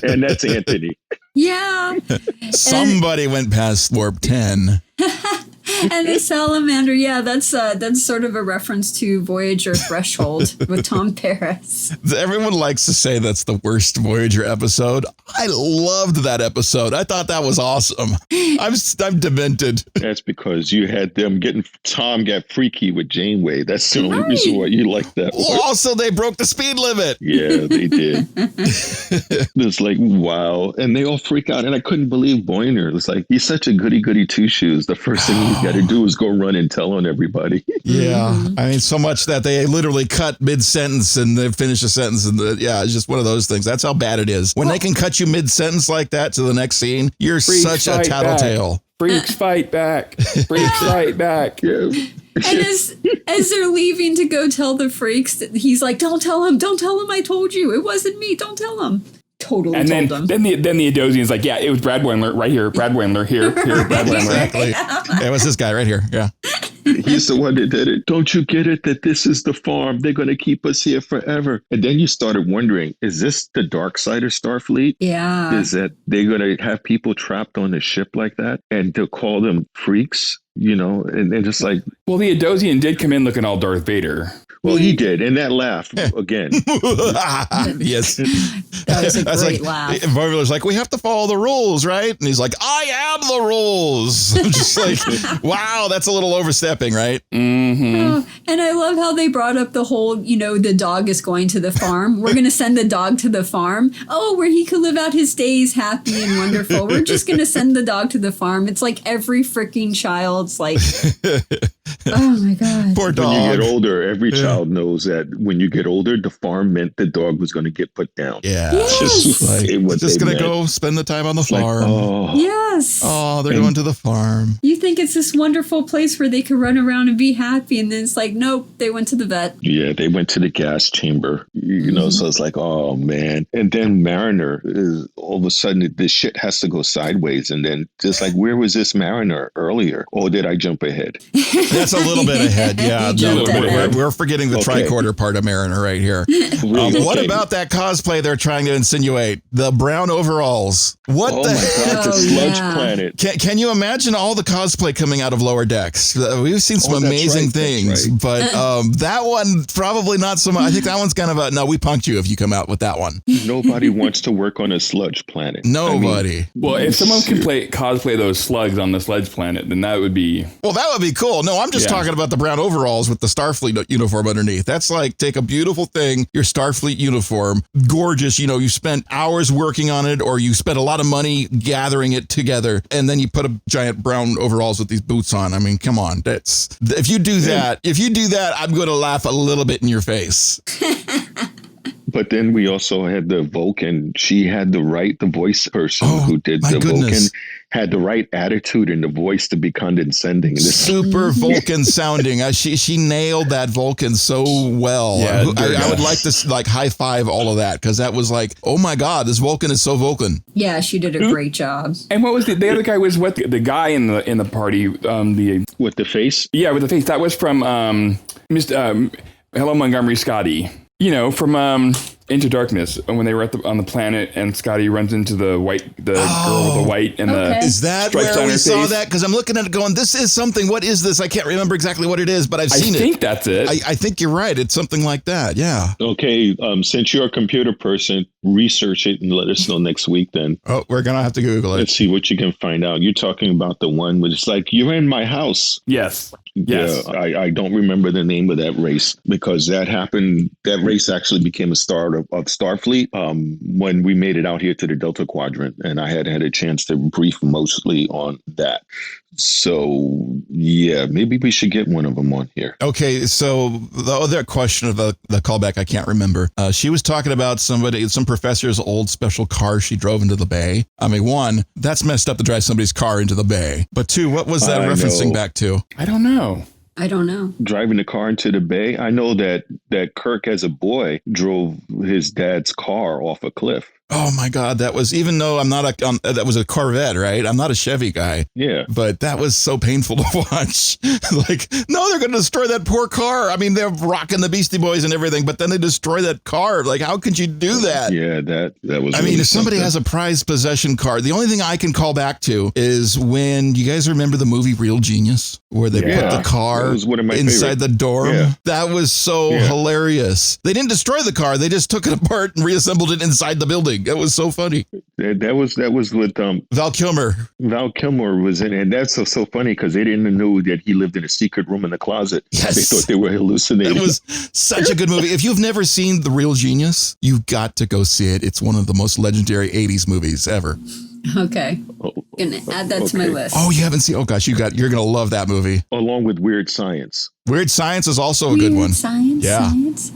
and that's Anthony. Yeah. Somebody went past warp 10. And the salamander, that's sort of a reference to Voyager Threshold with Tom Paris. Everyone likes to say that's the worst Voyager episode. I loved that episode. I thought that was awesome. I'm demented. That's because you had them Tom got freaky with Janeway. That's the only reason why you like that. Well, also, they broke the speed limit. Yeah, they did. It's like, wow. And they all freak out. And I couldn't believe Boimler. It's like, he's such a goody-goody two-shoes. The first thing he's got to do is go run and tell on everybody. Yeah. I mean, so much that they literally cut mid-sentence and they finish a sentence. And it's just one of those things. That's how bad it is. When they can cut you mid-sentence like that to the next scene, you're such a tattletale. Freaks fight back. Freaks fight back. Yeah. And as they're leaving to go tell the freaks, he's like, don't tell him I told you. It wasn't me. Don't tell him. Totally and told then them. Then the Adosian's like, it was Brad Boimler right here. Brad Boimler here. Brad Boimler. Exactly. It was this guy right here. Yeah. He's the one that did it. Don't you get it that this is the farm? They're going to keep us here forever. And then you started wondering, is this the dark side of Starfleet? Yeah. Is that they're going to have people trapped on a ship like that and to call them freaks, and just like. Well, the Adosian did come in looking all Darth Vader. Well, he did. And that laugh again. Yes. That was a great laugh. Boimler's like, we have to follow the rules, right? And he's like, I am the rules. I'm just like, wow, that's a little overstepping, right? Mm-hmm. Oh, and I love how they brought up the whole, the dog is going to the farm. We're going to send the dog to the farm. Oh, where he could live out his days happy and wonderful. We're just going to send the dog to the farm. It's like every freaking child's like, oh my God. Poor dog. When you get older, every child knows that when you get older, the farm meant the dog was going to get put down. Yeah. Yes. Just going to go spend the time on the farm. Yes. Oh, they're going to the farm. You think it's this wonderful place where they could run around and be happy. And then it's like, nope, they went to the vet. Yeah, they went to the gas chamber, so it's like, oh, man. And then Mariner is all of a sudden this shit has to go sideways. And then just like, where was this Mariner earlier? Or did I jump ahead? That's a little bit ahead. Yeah. We're forgetting the tricorder part of Mariner right here. What about that cosplay they're trying to insinuate? The brown overalls. What oh the my God, the sludge planet. Can you imagine all the cosplay coming out of Lower Decks? We've seen some amazing things, but that one probably not so much. I think that one's kind of no, we punked you if you come out with that one. Nobody wants to work on a sludge planet. Nobody. Well, if someone can cosplay those slugs on the sludge planet, then that would be... Well, that would be cool. No, I'm just was talking about the brown overalls with the Starfleet uniform underneath. That's like, take a beautiful thing, your Starfleet uniform, gorgeous, you spent hours working on it, or you spent a lot of money gathering it together, and then you put a giant brown overalls with these boots on. I mean, come on. If you do that, I'm going to laugh a little bit in your face. But then we also had the Vulcan. She had the voice person who did the Vulcan had the right attitude and the voice to be condescending. Super Vulcan sounding. She nailed that Vulcan so well. Yeah, I would like to high five all of that, because that was like, oh my God, this Vulcan is so Vulcan. Yeah, she did a great job. And what was the other guy was what the guy in the party with the face? Yeah, with the face. That was from Mr. Hello Montgomery Scotty. From Into Darkness, when they were on the planet and Scotty runs into the girl with the white and the Is that stripes where on we her saw face? that? Because I'm looking at it going, this is something. What is this? I can't remember exactly what it is, but I've seen it. I think that's it. I think you're right. It's something like that. Yeah. Okay. Since you're a computer person, research it and let us know next week then. Oh, we're going to have to Google it. Let's see what you can find out. You're talking about the one where it's like, you're in my house. Yes. Yes. Yeah, I don't remember the name of that race, because that happened. That race actually became a star of Starfleet when we made it out here to the Delta Quadrant, and I had a chance to brief mostly on that. So, yeah, maybe we should get one of them on here. Okay, so the other question of the callback, I can't remember. She was talking about some professor's old special car she drove into the bay. I mean, one, that's messed up to drive somebody's car into the bay. But two, what was that referencing back to? I don't know. Driving the car into the bay. I know that Kirk, as a boy, drove his dad's car off a cliff. Oh my God, that was, even though I'm not that was a Corvette, right? I'm not a Chevy guy. Yeah. But that was so painful to watch. Like, no, they're going to destroy that poor car. I mean, they're rocking the Beastie Boys and everything, but then they destroy that car. Like, how could you do that? Yeah, that was. I mean, if somebody has a prized possession car, the only thing I can call back to is when, you guys remember the movie Real Genius, where they put the car inside the dorm? Yeah. That was so hilarious. They didn't destroy the car. They just took it apart and reassembled it inside the building. It was so funny. That was with Val Kilmer. Val Kilmer was in it, and that's so funny because they didn't know that he lived in a secret room in the closet. Yes. They thought they were hallucinating. It was such a good movie. If you've never seen The Real Genius, you've got to go see it. It's one of the most legendary 80s movies ever. Okay. Gonna add that to my list. Oh, you haven't seen? Oh gosh, you're gonna love that movie. Along with Weird Science. Weird Science is also a good one. Science.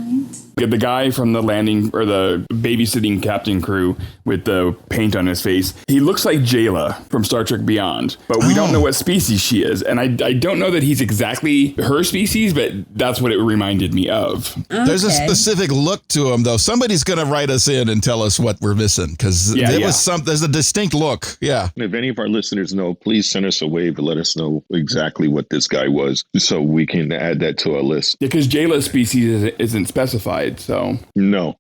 The guy from the landing or the babysitting captain crew with the paint on his face, he looks like Jayla from Star Trek Beyond, but we don't know what species she is. And I don't know that he's exactly her species, but that's what it reminded me of. Okay. There's a specific look to him, though. Somebody's going to write us in and tell us what we're missing, because there's a distinct look. Yeah. If any of our listeners know, please send us a wave to let us know exactly what this guy was, so we can add that to our list. Because Jayla's species isn't specified. So no,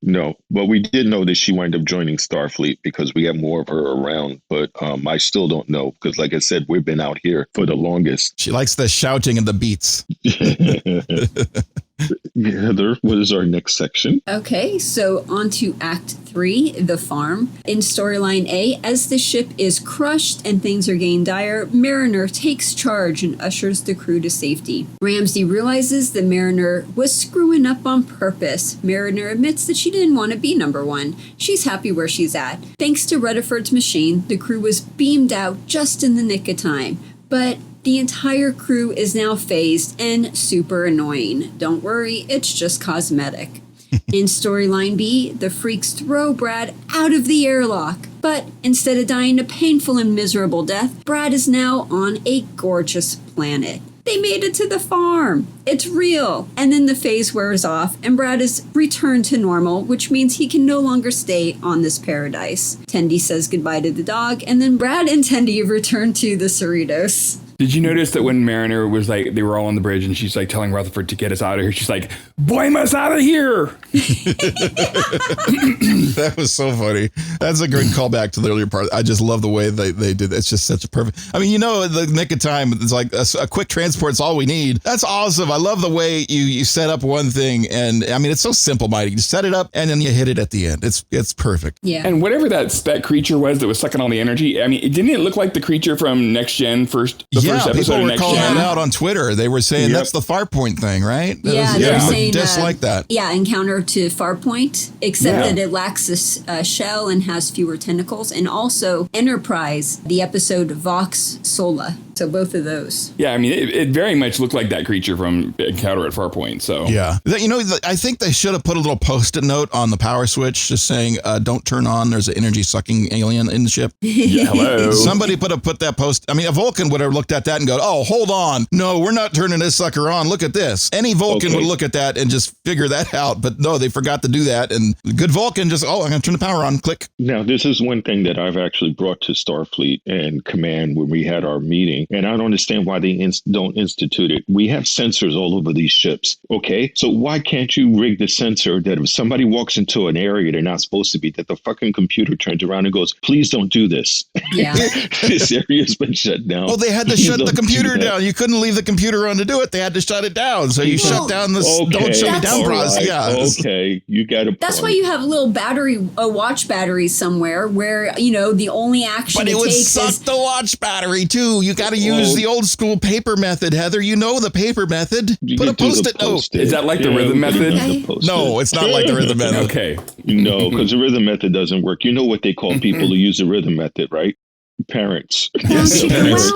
but we did know that she wound up joining Starfleet because we have more of her around. But I still don't know, because, like I said, we've been out here for the longest. She likes the shouting and the beats. Heather, what is our next section? Okay, so on to Act 3, The Farm. In storyline A, as the ship is crushed and things are getting dire, Mariner takes charge and ushers the crew to safety. Ramsey realizes the Mariner was screwing up on purpose. Mariner admits that she didn't want to be number one. She's happy where she's at. Thanks to Rutherford's machine, the crew was beamed out just in the nick of time. But the entire crew is now phased and super annoying. Don't worry, it's just cosmetic. In storyline B, the freaks throw Brad out of the airlock. But instead of dying a painful and miserable death, Brad is now on a gorgeous planet. They made it to the farm. It's real. And then the phase wears off and Brad is returned to normal, which means he can no longer stay on this paradise. Tendi says goodbye to the dog, and then Brad and Tendi return to the Cerritos. Did you notice that when Mariner was like, they were all on the bridge and she's like telling Rutherford to get us out of here, she's like, Boim us out of here. That was so funny. That's a great callback to the earlier part. I just love the way they did. It's just such a perfect. I mean, the nick of time, it's like a quick transport's all we need. That's awesome. I love the way you set up one thing. And I mean, it's so simple, Mighty. You set it up and then you hit it at the end. It's perfect. Yeah. And whatever that creature was that was sucking all the energy, I mean, didn't it look like the creature from Next Gen first? Yes. first episode people of were next calling year. that out on Twitter. They were saying that's the Farpoint thing, right? Yeah, they're saying just like that. Yeah, encounter to Farpoint, except that it lacks a shell and has fewer tentacles, and also Enterprise, the episode Vox Sola. So both of those. Yeah, I mean, it very much looked like that creature from Encounter at Farpoint. So I think they should have put a little post-it note on the power switch, just saying, "Don't turn on." There's an energy-sucking alien in the ship. Yeah, hello. Somebody put that post. I mean, a Vulcan would have looked at that and go, "Oh, hold on, no, we're not turning this sucker on. Look at this." Any Vulcan would look at that and just figure that out. But no, they forgot to do that. And the good Vulcan just, I'm going to turn the power on. Click. Now, this is one thing that I've actually brought to Starfleet and Command when we had our meeting, and I don't understand why they don't institute it. We have sensors all over these ships, okay? So why can't you rig the sensor that if somebody walks into an area they're not supposed to be, that the fucking computer turns around and goes, "Please don't do this." Yeah. This area's been shut down. Well, they had to shut the computer down. You couldn't leave the computer on to do it. They had to shut it down. So you shut down the don't shut it down process. Yeah. Okay, you got to. That's why you have a little watch battery somewhere where, the only action But it would suck the watch battery too. You got to use the old school paper method, Heather. You know the paper method. Put a post-it note. Is that like the rhythm method? No, it's not like the rhythm method. Okay. No, because the rhythm method doesn't work. You know what they call people who use the rhythm method, right? Parents. Yes, parents.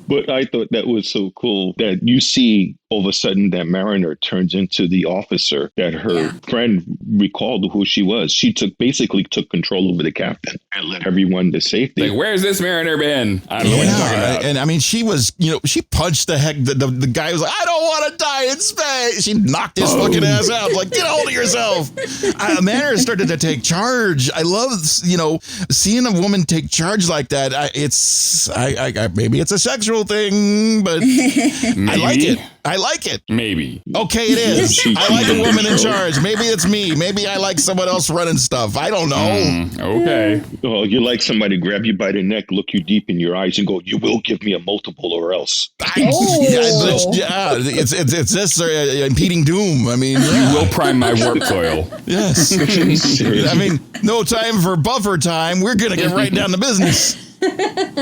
But I thought that was so cool that you see all of a sudden that Mariner turns into the officer that her friend recalled who she was. She basically took control over the captain and led everyone to safety. Like, where's this Mariner been? I don't know what you're talking about. And I mean, she was, she punched the heck. The guy was like, "I don't want to die in space." She knocked his fucking ass out. Like, get a hold of yourself. Mariner started to take charge. I love, seeing a woman take charge like that. Maybe it's a sexual thing, but I like it. I like it. Maybe. Okay, it is. I like a woman in charge. Maybe it's me. Maybe I like someone else running stuff. I don't know. Okay. Oh, you like somebody grab you by the neck, look you deep in your eyes, and go, "You will give me a multiple or else." It's just impeding doom. I mean, you will prime my warp coil. Yes. I mean, no time for buffer time. We're gonna get right down to business.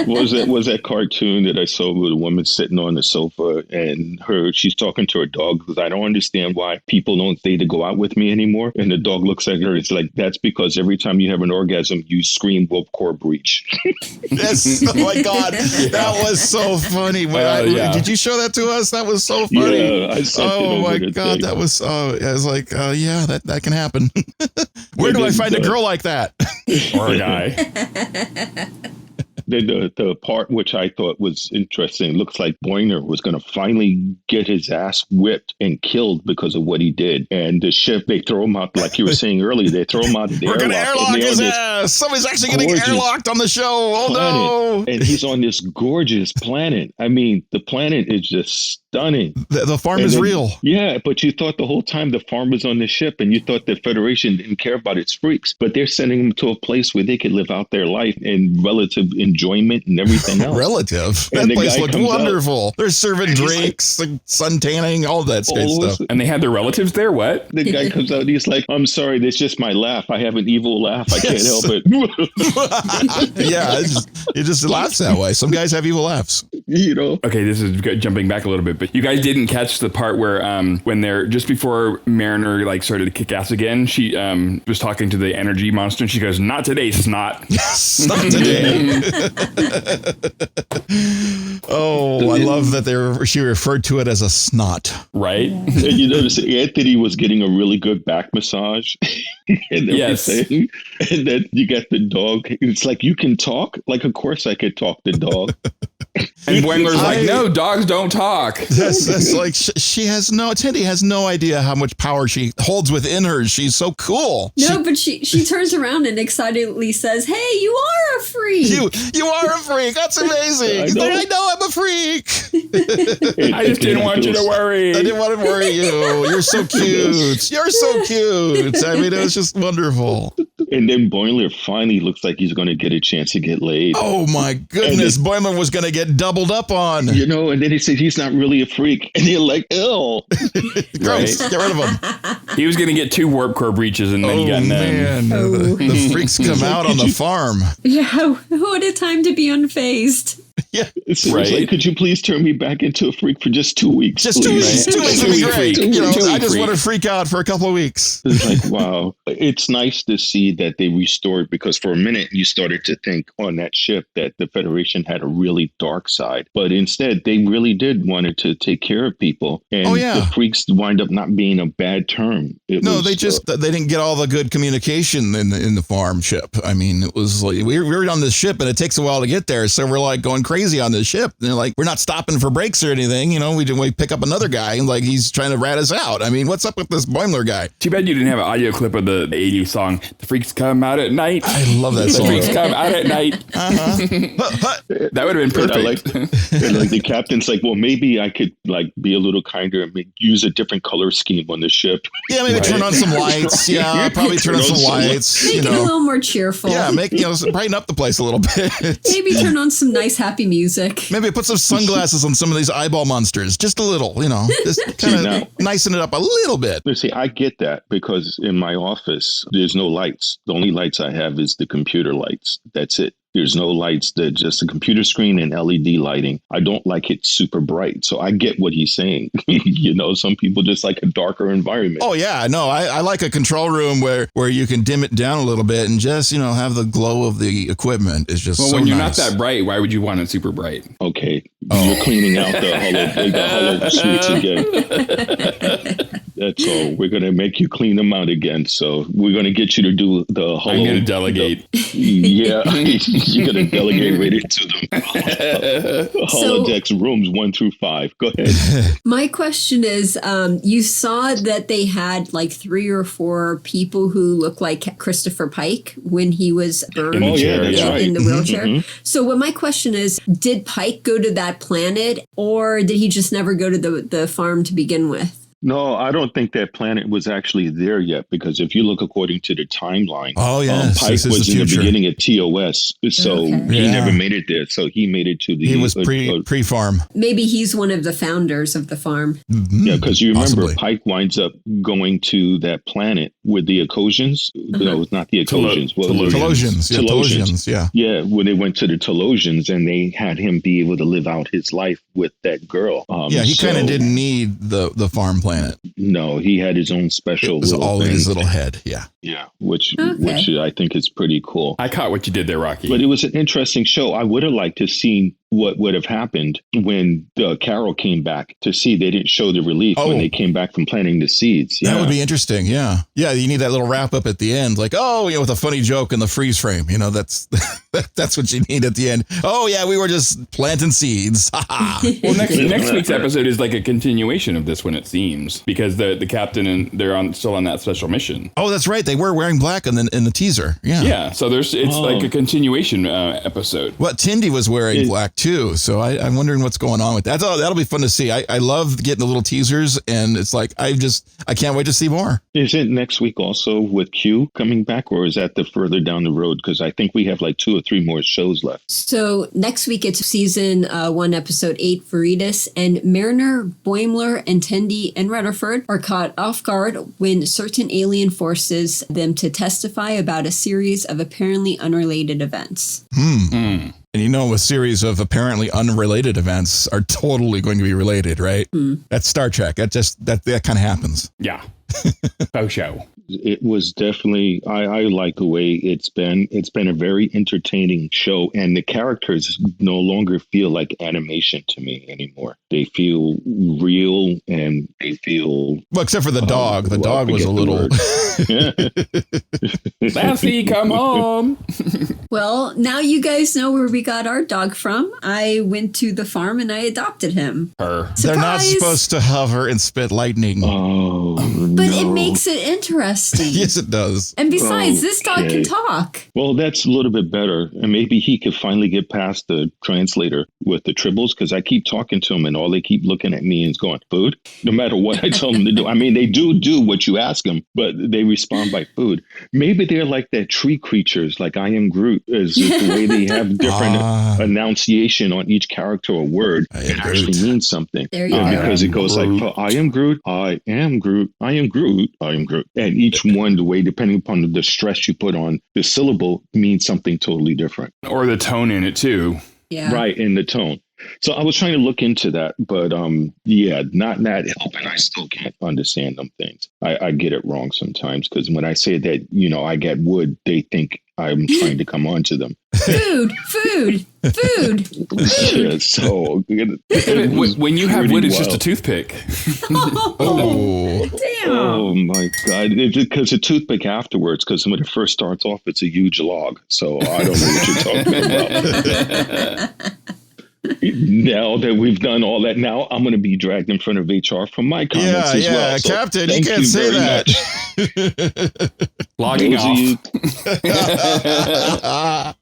was that cartoon that I saw with a woman sitting on the sofa and she's talking to her dog because I don't understand why people don't say to go out with me anymore, and the dog looks at her. It's like, that's because every time you have an orgasm you scream "warp core breach." Yes. Oh my God, that was so funny. Did you show that to us? That was so funny. Yeah, I sent it over my the God, thing. that was. I was like, that can happen. Where do I find a girl like that? Or a guy. The part which I thought was interesting, looks like Boimler was going to finally get his ass whipped and killed because of what he did. And the ship, they throw him out, like you were saying earlier, they throw him out of the We're going to airlock his ass. Somebody's actually getting airlocked on the show. Oh, no. And he's on this gorgeous planet. I mean, the planet is just stunning. The farm is real. Yeah, but you thought the whole time the farm was on the ship, and you thought the Federation didn't care about its freaks, but they're sending them to a place where they could live out their life in relative enjoyment and everything else. Relative? And that place looked wonderful. They're serving drinks, like, sun tanning, all that stuff. And they had their relatives there? What? The guy comes out and he's like, "I'm sorry, that's just my laugh. I have an evil laugh. I can't help it." Yeah, it just laughs that way. Some guys have evil laughs. Okay, this is jumping back a little bit, but you guys didn't catch the part where when they're just before Mariner started to kick ass again, she was talking to the energy monster and she goes, "Not today, Snot." Yes, not today. Oh, I love that she referred to it as a snot. Right? And you notice Anthony was getting a really good back massage and everything. Yes. And then you got the dog. It's like, "You can talk?" Like, of course I could talk the dog. And Boimler's like, "No, dogs don't talk." That's like, Tendi has no idea how much power she holds within her. She's so cool. But she turns around and excitedly says, "Hey, you are a freak." You are a freak. That's amazing. He's like, "I know I'm a freak." I just didn't want you to worry. I didn't want to worry you. You're so cute. You're so cute. I mean, it was just wonderful. And then Boimler finally looks like he's going to get a chance to get laid. Oh my goodness, Boimler was going to get doubled up on. You know, and then he said he's not really a freak. And you're like, ew. Gross. Get rid of him. He was going to get 2 warp core breaches and then he got none. The freaks come out on the farm. Yeah, what a time to be unfazed. Yeah. So right. Like, could you please turn me back into a freak for just 2 weeks? Just 2 weeks. 2 weeks would be great. I just want to freak out for a couple of weeks. It's like, wow. It's nice to see that they restored, because for a minute you started to think on that ship that the Federation had a really dark side. But instead, they really did wanted to take care of people. And the freaks wind up not being a bad term. They didn't get all the good communication in the farm ship. I mean, it was like we were on this ship and it takes a while to get there. So we're like going crazy on this ship. And they're like, we're not stopping for breaks or anything. You know, we pick up another guy and like he's trying to rat us out. I mean, what's up with this Boimler guy? Too bad you didn't have an audio clip of the 80s song, The Freaks Come Out at Night. I love that song. The Freaks Come Out at Night. That would have been perfect. Like the captain's like, well, maybe I could like be a little kinder and use a different color scheme on the ship. Yeah, maybe turn on some lights. Yeah, probably turn on some lights. Make it a little more cheerful. Yeah, brighten up the place a little bit. Maybe turn on some nice happy music. Maybe put some sunglasses on some of these eyeball monsters. Just a little, just kind of nicen it up a little bit. See, I get that because in my office, there's no lights. The only lights I have is the computer lights. That's it. There's no lights. They're just a computer screen and LED lighting. I don't like it super bright. So I get what he's saying. Some people just like a darker environment. Oh, yeah. No, I like a control room where you can dim it down a little bit and just, have the glow of the equipment. It's just when you're not that bright, why would you want it super bright? Okay. You're cleaning out the hollow suites again. That's all. We're going to make you clean them out again. So we're going to get you to do the hollow. I'm going to delegate. Yeah. You're going to delegate right into them. Holodecks rooms 1 through 5. Go ahead. My question is, you saw that they had like 3 or 4 people who look like Christopher Pike when he was burned in the wheelchair. Mm-hmm. So what my question is, did Pike go to that planet or did he just never go to the farm to begin with? No, I don't think that planet was actually there yet, because if you look according to the timeline, Pike was in the beginning at TOS, so he never made it there. So he made it to the... He was pre-farm. Maybe he's one of the founders of the farm. Mm-hmm. Yeah, because you remember Pike winds up going to that planet with the Ecosians. No, it's not the Ecosians. Telosians, yeah. Yeah, when they went to the Telosians and they had him be able to live out his life with that girl. He kind of didn't need the farm planet. No, he had his own special. It was all in his little head. Yeah, which I think is pretty cool. I caught what you did there, Rocky. But it was an interesting show. I would have liked to see what would have happened when Carol came back, to see they didn't show the relief when they came back from planting the seeds. That would be interesting. Yeah. You need that little wrap up at the end, like, with a funny joke in the freeze frame. That's what you need at the end. Oh yeah, we were just planting seeds. Well, next week's episode is like a continuation of this one, it seems, because the captain and they're still on that special mission. Oh, that's right. They were wearing black in the teaser. Yeah. Yeah. So it's like a continuation episode. Well, Tendi was wearing black too. So I'm wondering what's going on with that. That'll be fun to see. I love getting the little teasers, and it's like, I can't wait to see more. Is it next week also with Q coming back, or is that the further down the road? Because I think we have like 2 or 3 more shows left. So next week it's season 1, episode 8, Cerritos, and Mariner, Boimler, and Tendi and Rutherford are caught off guard when certain alien forces them to testify about a series of apparently unrelated events. And a series of apparently unrelated events are totally going to be related, right? That's Star Trek. That kind of happens. Yeah. Faux show. It was definitely, I like the way it's been. It's been a very entertaining show, and the characters no longer feel like animation to me anymore. They feel real, and they feel... Well, except for the dog. The dog was a little... Lassie, come home. Well, now you guys know where we got our dog from. I went to the farm and I adopted him. Her. They're not supposed to hover and spit lightning. Oh, but it makes it interesting. disgusting. Yes, it does. And besides, this dog Okay. can talk. Well, that's a little bit better. And maybe he could finally get past the translator with the tribbles, because I keep talking to him and all they keep looking at me and going, food? No matter what I tell them to do. I mean, they do what you ask them, but they respond by food. Maybe they're like that tree creatures, like I Am Groot, is the way they have different enunciation on each character or word. It actually means something. There you go. Because it goes like, I am Groot, I am Groot, I am Groot, I am Groot. And each one, the way, depending upon the stress you put on the syllable, means something totally different. Or the tone in it too. Yeah. Right, in the tone. So I was trying to look into that, but yeah, not that helping. I still can't understand them things. I get it wrong sometimes, because when I say that, I get wood, they think I'm trying to come on to them. Food. Yeah, so When you have wood, it's just a toothpick. Oh. Damn. Oh my God! Because a toothpick afterwards, because when it first starts off, it's a huge log. So I don't know what you're talking about. Now that we've done all that, now I'm going to be dragged in front of HR for my comments as well. So Captain, you thank can't say very that. much. Logging Those off.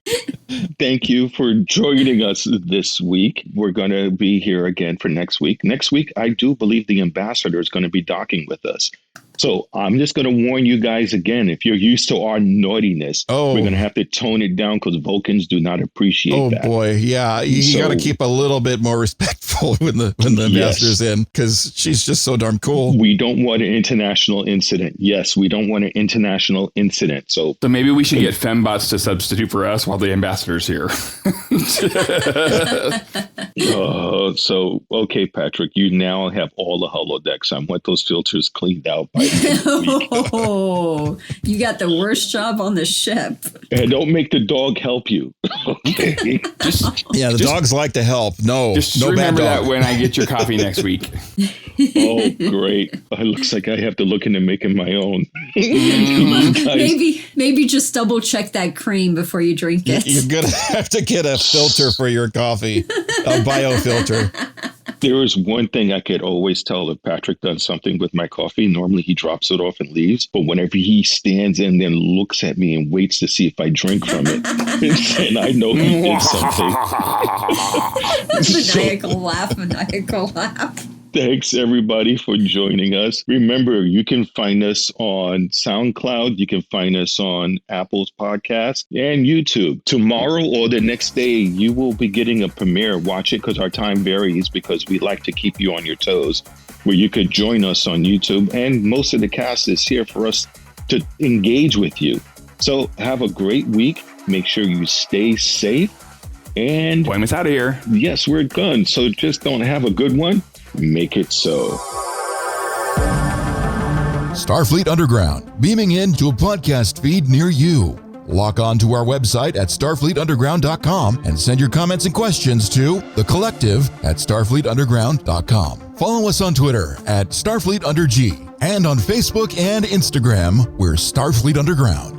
Thank you for joining us this week. We're going to be here again for next week. Next week, I do believe the ambassador is going to be docking with us. So I'm just going to warn you guys again, if you're used to our naughtiness, we're going to have to tone it down, because Vulcans do not appreciate that. Oh boy, yeah, you got to keep a little bit more respectful when the ambassador's in, because she's just so darn cool. We don't want an international incident. Yes, we don't want an international incident. So maybe we should get fembots to substitute for us while the ambassador's here. Okay, Patrick, you now have all the holodecks. I want those filters cleaned out by the end of the week. Oh, you got the worst job on the ship. And don't make the dog help you. Okay. The dogs like to help. No Remember bad dog. that when I get your coffee next week. Oh, great. It looks like I have to look into making my own. Maybe just double check that cream before you drink it. You're going to have to get a filter for your coffee, a biofilter. There is one thing I could always tell if Patrick does something with my coffee. Normally he drops it off and leaves. But whenever he stands and then looks at me and waits to see if I drink from it, and I know he did something. Maniacal laugh. Thanks, everybody, for joining us. Remember, you can find us on SoundCloud. You can find us on Apple's podcast and YouTube. Tomorrow or the next day, you will be getting a premiere. Watch it, because our time varies, because we like to keep you on your toes, where you could join us on YouTube. And most of the cast is here for us to engage with you. So have a great week. Make sure you stay safe. And Boim is out of here. Yes, we're done. So just don't have a good one. Make it so. Starfleet Underground, beaming into a podcast feed near you. Log on to our website at starfleetunderground.com and send your comments and questions to thecollective@starfleetunderground.com. Follow us on Twitter at StarfleetUnderG and on Facebook and Instagram, we're Starfleet Underground.